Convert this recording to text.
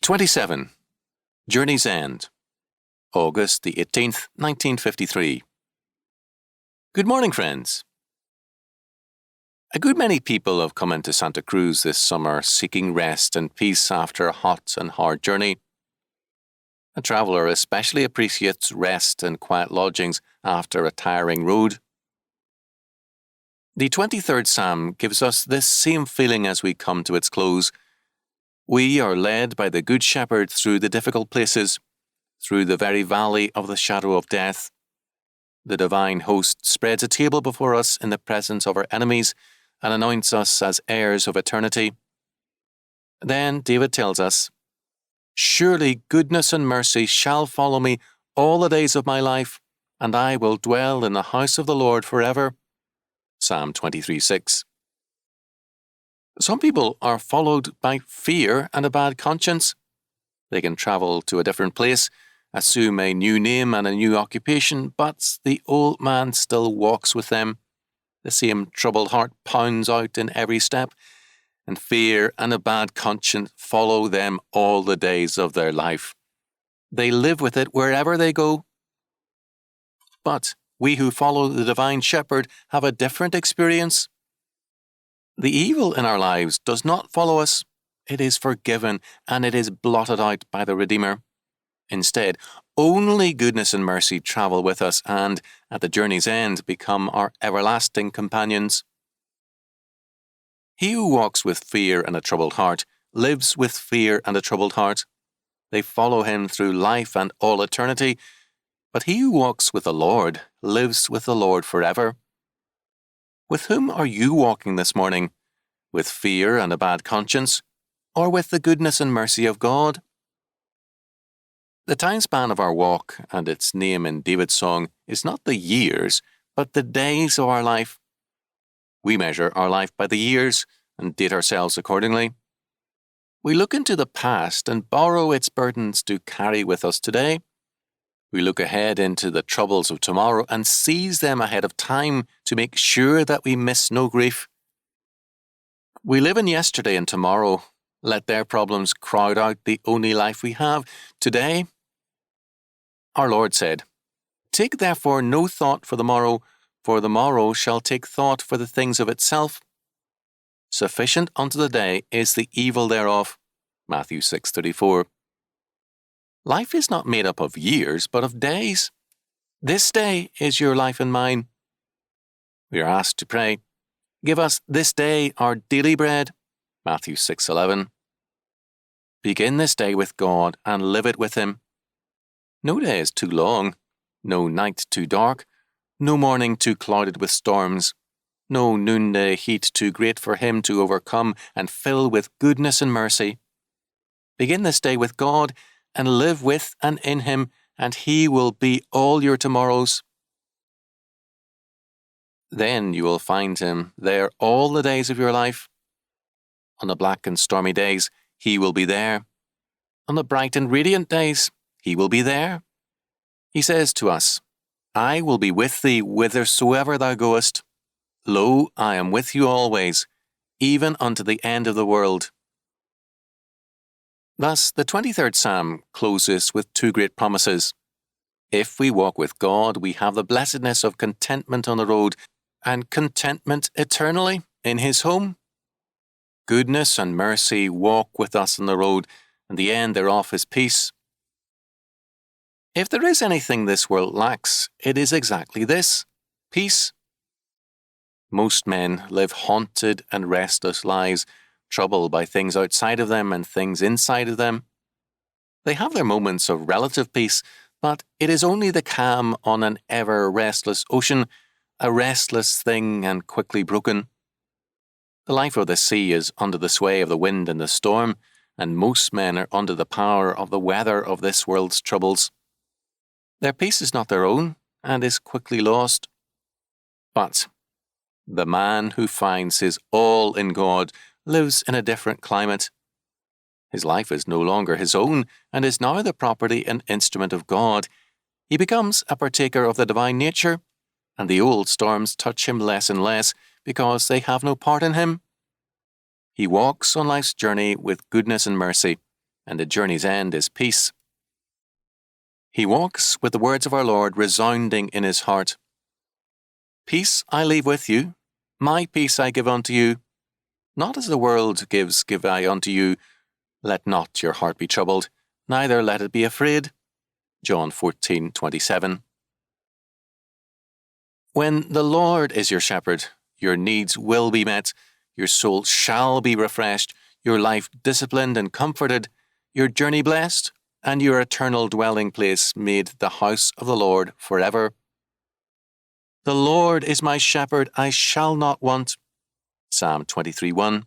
27. Journey's End, August the 18th, 1953. Good morning, friends. A good many people have come into Santa Cruz this summer seeking rest and peace after a hot and hard journey. A traveller especially appreciates rest and quiet lodgings after a tiring road. The 23rd Psalm gives us this same feeling as we come to its close. We are led by the Good Shepherd through the difficult places, through the very valley of the shadow of death. The divine host spreads a table before us in the presence of our enemies and anoints us as heirs of eternity. Then David tells us, "Surely goodness and mercy shall follow me all the days of my life, and I will dwell in the house of the Lord forever." Psalm 23:6. Some people are followed by fear and a bad conscience. They can travel to a different place, assume a new name and a new occupation, but the old man still walks with them. The same troubled heart pounds out in every step, and fear and a bad conscience follow them all the days of their life. They live with it wherever they go. But we who follow the divine shepherd have a different experience. The evil in our lives does not follow us. It is forgiven and it is blotted out by the Redeemer. Instead, only goodness and mercy travel with us and, at the journey's end, become our everlasting companions. He who walks with fear and a troubled heart lives with fear and a troubled heart. They follow him through life and all eternity, but he who walks with the Lord lives with the Lord forever. With whom are you walking this morning? With fear and a bad conscience, or with the goodness and mercy of God? The time span of our walk, and its name in David's song, is not the years, but the days of our life. We measure our life by the years and date ourselves accordingly. We look into the past and borrow its burdens to carry with us today. We look ahead into the troubles of tomorrow and seize them ahead of time to make sure that we miss no grief. We live in yesterday and tomorrow. Let their problems crowd out the only life we have today. Our Lord said, "Take therefore no thought for the morrow shall take thought for the things of itself. Sufficient unto the day is the evil thereof." Matthew 6:34. Life is not made up of years, but of days. This day is your life and mine. We are asked to pray, "Give us this day our daily bread." Matthew 6:11. Begin this day with God and live it with Him. No day is too long, no night too dark, no morning too clouded with storms, no noonday heat too great for Him to overcome and fill with goodness and mercy. Begin this day with God and live with and in Him, and He will be all your tomorrows. Then you will find Him there all the days of your life. On the black and stormy days, He will be there. On the bright and radiant days, He will be there. He says to us, "I will be with thee whithersoever thou goest. Lo, I am with you always, even unto the end of the world." Thus, the 23rd Psalm closes with two great promises. If we walk with God, we have the blessedness of contentment on the road and contentment eternally in His home. Goodness and mercy walk with us on the road, and the end thereof is peace. If there is anything this world lacks, it is exactly this: peace. Most men live haunted and restless lives, troubled by things outside of them and things inside of them. They have their moments of relative peace, but it is only the calm on an ever-restless ocean, a restless thing and quickly broken. The life of the sea is under the sway of the wind and the storm, and most men are under the power of the weather of this world's troubles. Their peace is not their own, and is quickly lost. But the man who finds his all in God lives in a different climate. His life is no longer his own, and is now the property and instrument of God. He becomes a partaker of the divine nature, and the old storms touch him less and less because they have no part in him. He walks on life's journey with goodness and mercy, and the journey's end is peace. He walks with the words of our Lord resounding in his heart. Peace I leave with you, my peace I give unto you. Not as the world gives, give I unto you. Let not your heart be troubled, neither let it be afraid. John 14:27. When the Lord is your shepherd, your needs will be met, your soul shall be refreshed, your life disciplined and comforted, your journey blessed, and your eternal dwelling place made the house of the Lord forever. The Lord is my shepherd, I shall not want. Psalm 23:1.